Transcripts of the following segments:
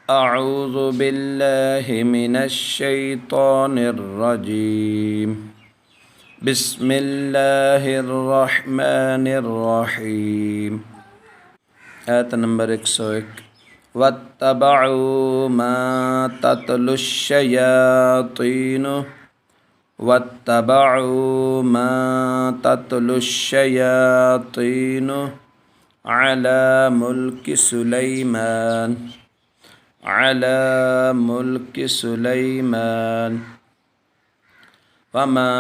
أعوذ بالله من الشيطان الرجيم. بسم الله الرحمن الرحيم. آية نمبر 101. واتبعوا ما تتلو الشياطين واتبعوا ما تتلو الشياطين على ملك سليمان وما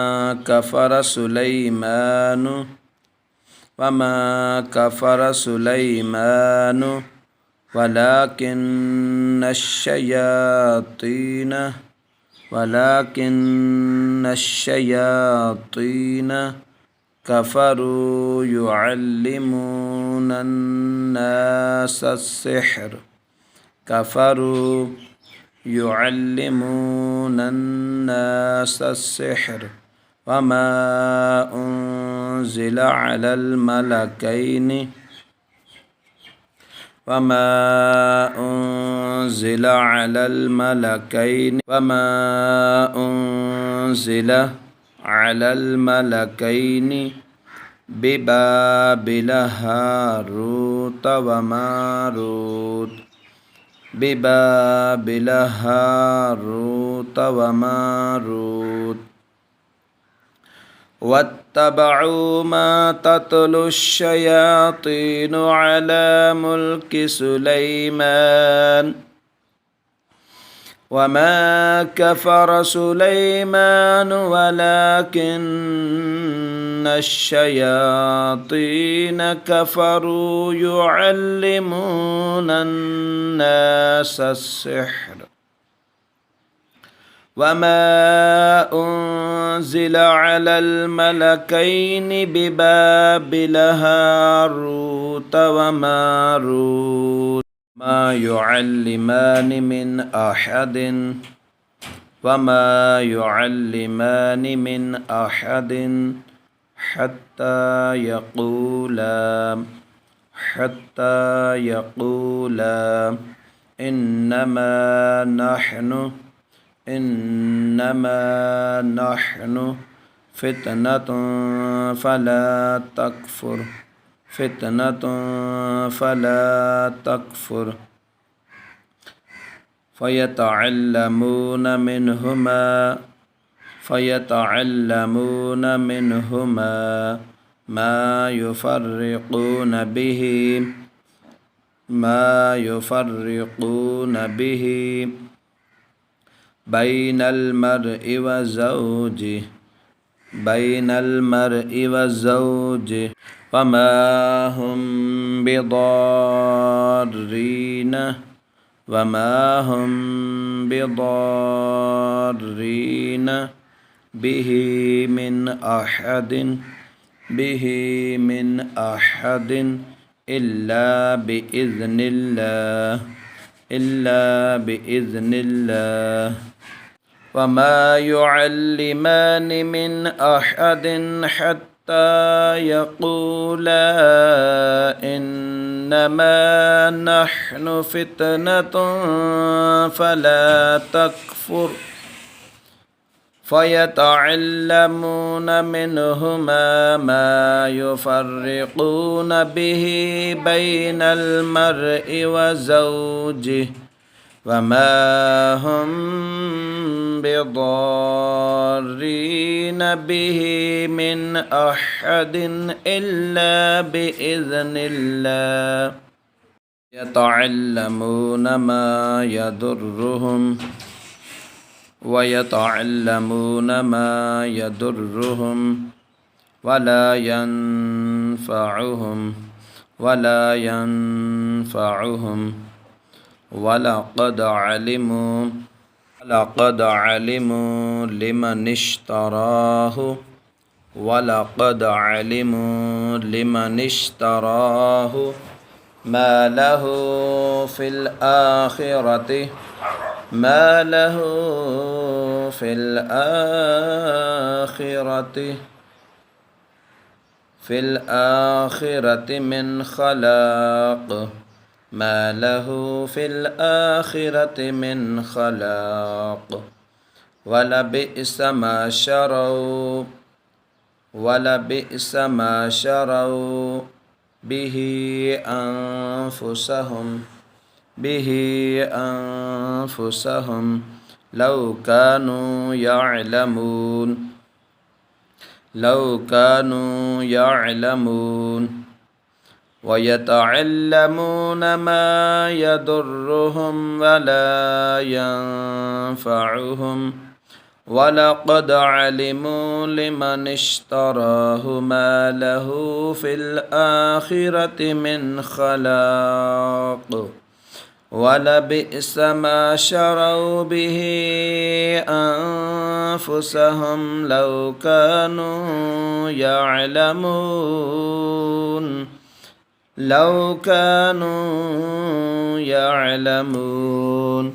كفر سليمان ولكن الشياطين كفروا يعلمون الناس السحر وما أنزل على الملكين ببابل هاروت وماروت واتبعوا ما تتلو الشياطين على ملك سليمان وما كفر سليمان ولكن الشياطين كفروا يعلمون الناس السحر وما أنزل على الملكين ببابل هاروت وماروت ما يعلمان من أحد حتى يقولا إنما نحن فتنة فلا تكفر فيتعلمون منهما ما يفرقون به بين المرء وزوجه وما هم بضارين به من أحد إلا بإذن الله وما يعلمان من أحد حتى يقولا إنما نحن فتنة فلا تكفر فيتعلمون منهما ما يفرقون به بين المرء وزوجه وما هم بضارين به من أحد إلا بإذن الله يتعلمون ما يضرهم ولا ينفعهم ولقد علموا لمن اشتراه ما له في الآخرة من خلاق ما له في الآخرة من خلاق ولبئس ما شروا به أنفسهم لو كانوا يعلمون ويتعلمون ما يضرهم ولا ينفعهم ولقد علموا لمن اشتراه ما له في الآخرة من خلاق ولبئس ما شروا به أنفسهم لو كانوا يعلمون